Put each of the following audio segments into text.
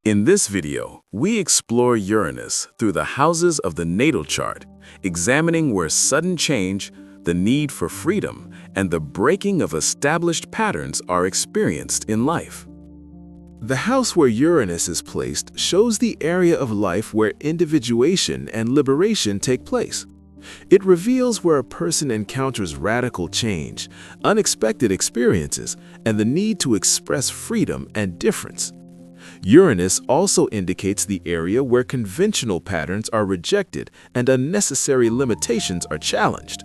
In this video, we explore Uranus through the houses of the natal chart, examining where sudden change, the need for freedom, and the breaking of established patterns are experienced in life. The house where Uranus is placed shows the area of life where individuation and liberation take place. It reveals where a person encounters radical change, unexpected experiences, and the need to express freedom and difference. Uranus also indicates the area where conventional patterns are rejected and unnecessary limitations are challenged.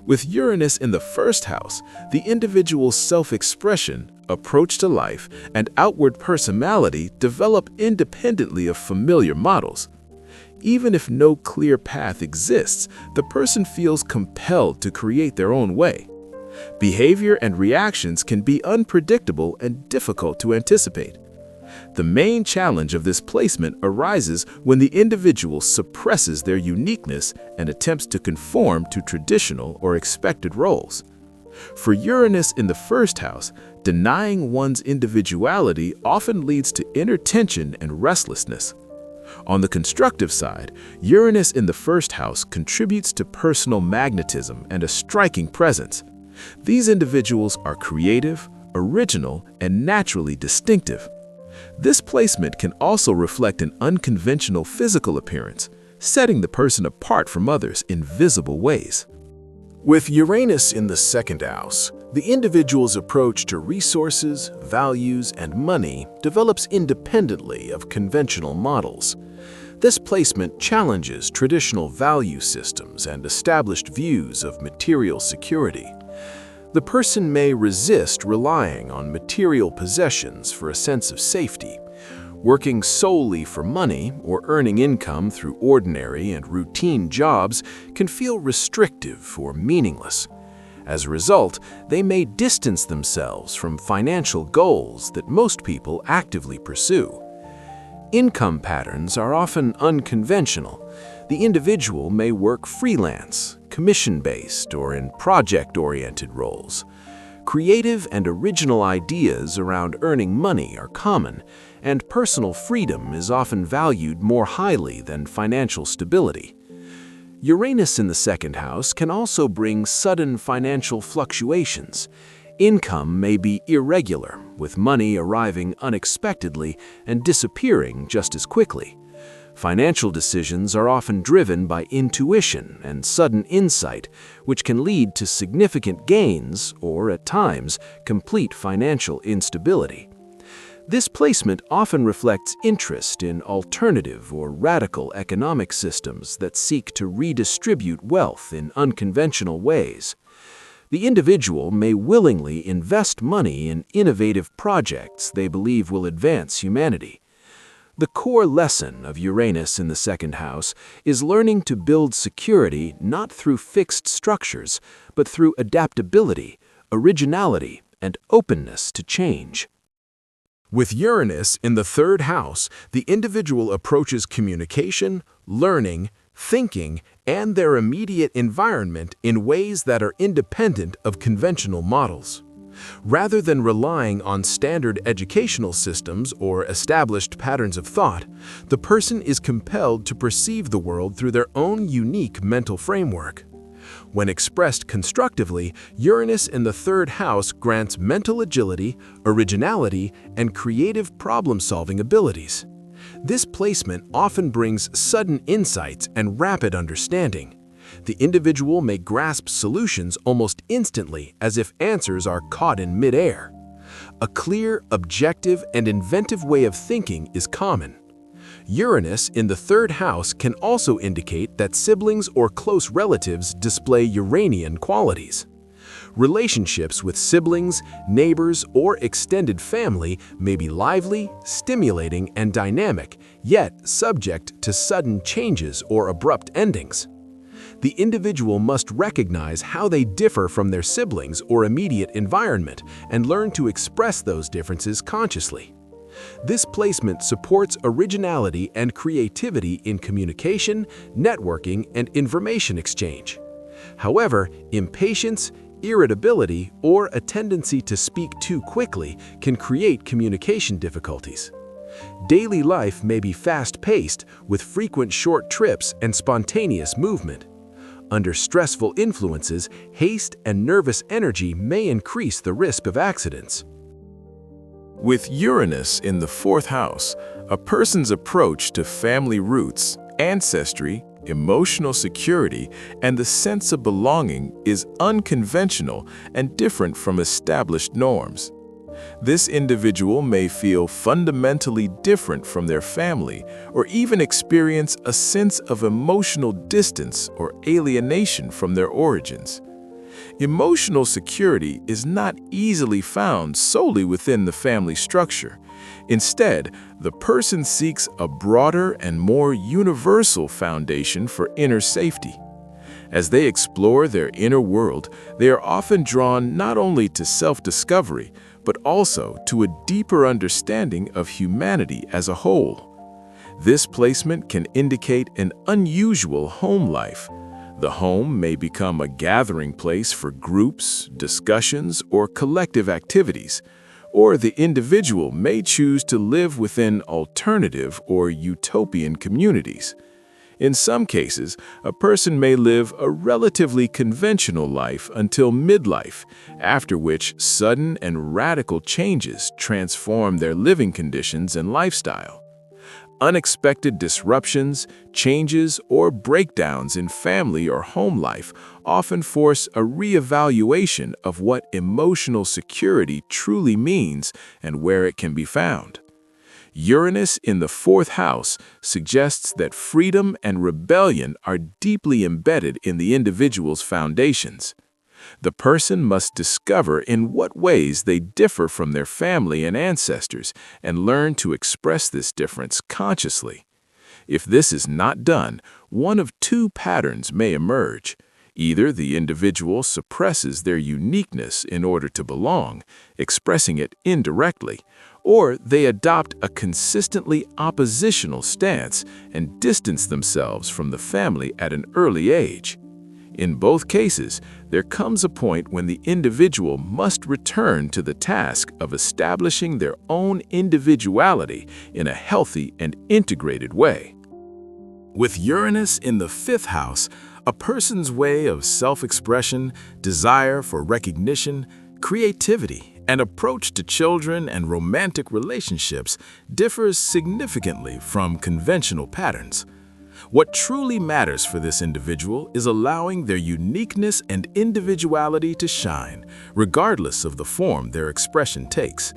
With Uranus in the first house, the individual's self-expression, approach to life, and outward personality develop independently of familiar models. Even if no clear path exists, the person feels compelled to create their own way. Behavior and reactions can be unpredictable and difficult to anticipate. The main challenge of this placement arises when the individual suppresses their uniqueness and attempts to conform to traditional or expected roles. For Uranus in the first house, denying one's individuality often leads to inner tension and restlessness. On the constructive side, Uranus in the first house contributes to personal magnetism and a striking presence. These individuals are creative, original, and naturally distinctive. This placement can also reflect an unconventional physical appearance, setting the person apart from others in visible ways. With Uranus in the second house, the individual's approach to resources, values, and money develops independently of conventional models. This placement challenges traditional value systems and established views of material security. The person may resist relying on material possessions for a sense of safety. Working solely for money or earning income through ordinary and routine jobs can feel restrictive or meaningless. As a result, they may distance themselves from financial goals that most people actively pursue. Income patterns are often unconventional. The individual may work freelance, commission-based, or in project-oriented roles. Creative and original ideas around earning money are common, and personal freedom is often valued more highly than financial stability. Uranus in the second house can also bring sudden financial fluctuations. Income may be irregular, with money arriving unexpectedly and disappearing just as quickly. Financial decisions are often driven by intuition and sudden insight, which can lead to significant gains or, at times, complete financial instability. This placement often reflects interest in alternative or radical economic systems that seek to redistribute wealth in unconventional ways. The individual may willingly invest money in innovative projects they believe will advance humanity. The core lesson of Uranus in the second house is learning to build security not through fixed structures, but through adaptability, originality, and openness to change. With Uranus in the third house, the individual approaches communication, learning, thinking, and their immediate environment in ways that are independent of conventional models. Rather than relying on standard educational systems or established patterns of thought, the person is compelled to perceive the world through their own unique mental framework. When expressed constructively, Uranus in the third house grants mental agility, originality, and creative problem-solving abilities. This placement often brings sudden insights and rapid understanding. The individual may grasp solutions almost instantly, as if answers are caught in midair. A clear, objective, and inventive way of thinking is common. Uranus in the third house can also indicate that siblings or close relatives display Uranian qualities. Relationships with siblings, neighbors, or extended family may be lively, stimulating, and dynamic, yet subject to sudden changes or abrupt endings. The individual must recognize how they differ from their siblings or immediate environment and learn to express those differences consciously. This placement supports originality and creativity in communication, networking, and information exchange. However, impatience, irritability, or a tendency to speak too quickly can create communication difficulties. Daily life may be fast-paced, with frequent short trips and spontaneous movement. Under stressful influences, haste and nervous energy may increase the risk of accidents. With Uranus in the fourth house, a person's approach to family roots, ancestry, emotional security, and the sense of belonging is unconventional and different from established norms. This individual may feel fundamentally different from their family or even experience a sense of emotional distance or alienation from their origins. Emotional security is not easily found solely within the family structure. Instead, the person seeks a broader and more universal foundation for inner safety. As they explore their inner world, they are often drawn not only to self-discovery, but also to a deeper understanding of humanity as a whole. This placement can indicate an unusual home life. The home may become a gathering place for groups, discussions, or collective activities, or the individual may choose to live within alternative or utopian communities. In some cases, a person may live a relatively conventional life until midlife, after which sudden and radical changes transform their living conditions and lifestyle. Unexpected disruptions, changes, or breakdowns in family or home life often force a reevaluation of what emotional security truly means and where it can be found. Uranus in the fourth house suggests that freedom and rebellion are deeply embedded in the individual's foundations. The person must discover in what ways they differ from their family and ancestors and learn to express this difference consciously. If this is not done, one of two patterns may emerge. Either the individual suppresses their uniqueness in order to belong, expressing it indirectly, or they adopt a consistently oppositional stance and distance themselves from the family at an early age. In both cases, there comes a point when the individual must return to the task of establishing their own individuality in a healthy and integrated way. With Uranus in the fifth house, a person's way of self-expression, desire for recognition, creativity, and approach to children and romantic relationships differs significantly from conventional patterns. What truly matters for this individual is allowing their uniqueness and individuality to shine, regardless of the form their expression takes.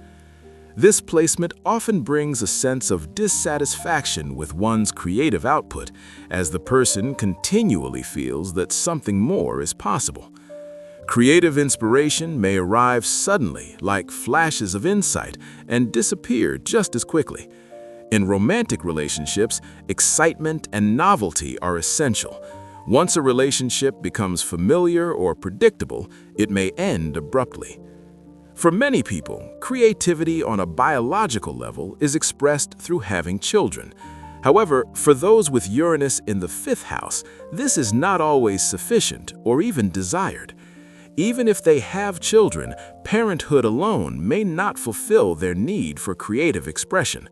This placement often brings a sense of dissatisfaction with one's creative output, as the person continually feels that something more is possible. Creative inspiration may arrive suddenly, like flashes of insight, and disappear just as quickly. In romantic relationships, excitement and novelty are essential. Once a relationship becomes familiar or predictable, it may end abruptly. For many people, creativity on a biological level is expressed through having children. However, for those with Uranus in the fifth house, this is not always sufficient or even desired. Even if they have children, parenthood alone may not fulfill their need for creative expression.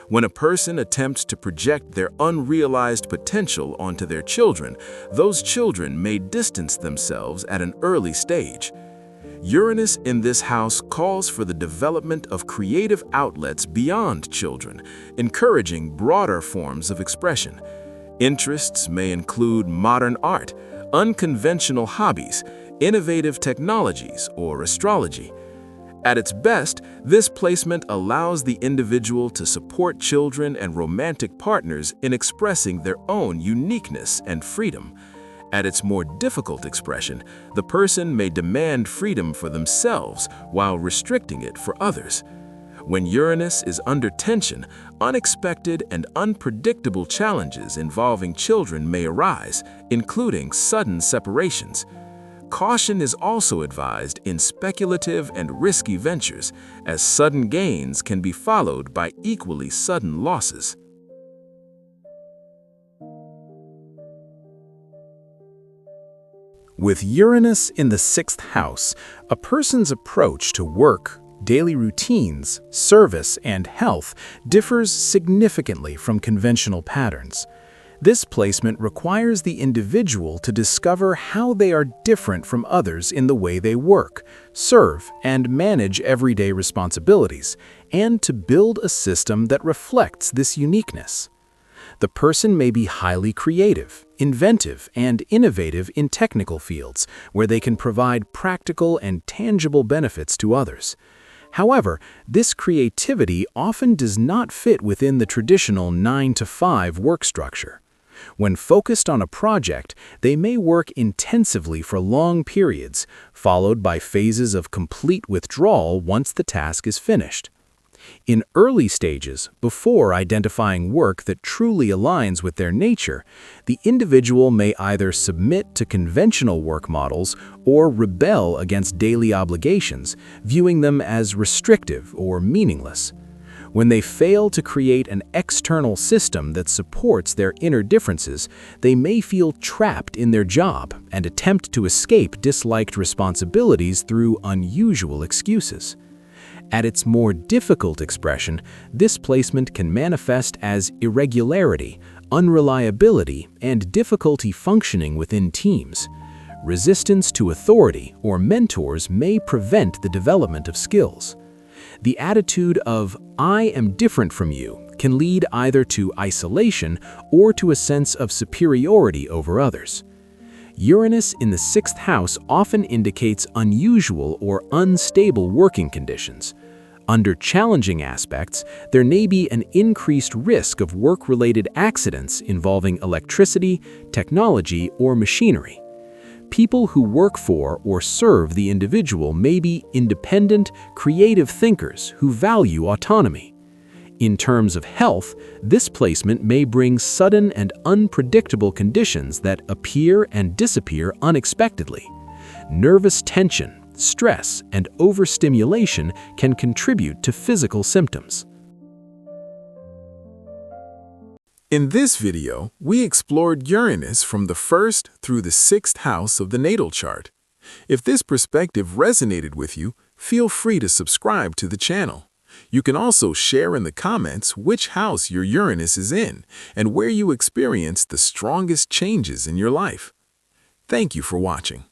When a person attempts to project their unrealized potential onto their children, those children may distance themselves at an early stage. Uranus in this house calls for the development of creative outlets beyond children, encouraging broader forms of expression. Interests may include modern art, unconventional hobbies, innovative technologies, or astrology. At its best, this placement allows the individual to support children and romantic partners in expressing their own uniqueness and freedom. At its more difficult expression, the person may demand freedom for themselves while restricting it for others. When Uranus is under tension, unexpected and unpredictable challenges involving children may arise, including sudden separations. Caution is also advised in speculative and risky ventures, as sudden gains can be followed by equally sudden losses. With Uranus in the sixth house, a person's approach to work, daily routines, service, and health differs significantly from conventional patterns. This placement requires the individual to discover how they are different from others in the way they work, serve, and manage everyday responsibilities, and to build a system that reflects this uniqueness. The person may be highly creative, inventive, and innovative in technical fields where they can provide practical and tangible benefits to others. However, this creativity often does not fit within the traditional 9-to-5 work structure. When focused on a project, they may work intensively for long periods, followed by phases of complete withdrawal once the task is finished. In early stages, before identifying work that truly aligns with their nature, the individual may either submit to conventional work models or rebel against daily obligations, viewing them as restrictive or meaningless. When they fail to create an external system that supports their inner differences, they may feel trapped in their job and attempt to escape disliked responsibilities through unusual excuses. At its more difficult expression, this placement can manifest as irregularity, unreliability, and difficulty functioning within teams. Resistance to authority or mentors may prevent the development of skills. The attitude of "I am different from you" can lead either to isolation or to a sense of superiority over others. Uranus in the 6th house often indicates unusual or unstable working conditions. Under challenging aspects, there may be an increased risk of work-related accidents involving electricity, technology, or machinery. People who work for or serve the individual may be independent, creative thinkers who value autonomy. In terms of health, this placement may bring sudden and unpredictable conditions that appear and disappear unexpectedly. Nervous tension, stress, and overstimulation can contribute to physical symptoms. In this video, we explored Uranus from the 1st through the 6th house of the natal chart. If this perspective resonated with you, feel free to subscribe to the channel. You can also share in the comments which house your Uranus is in and where you experienced the strongest changes in your life. Thank you for watching.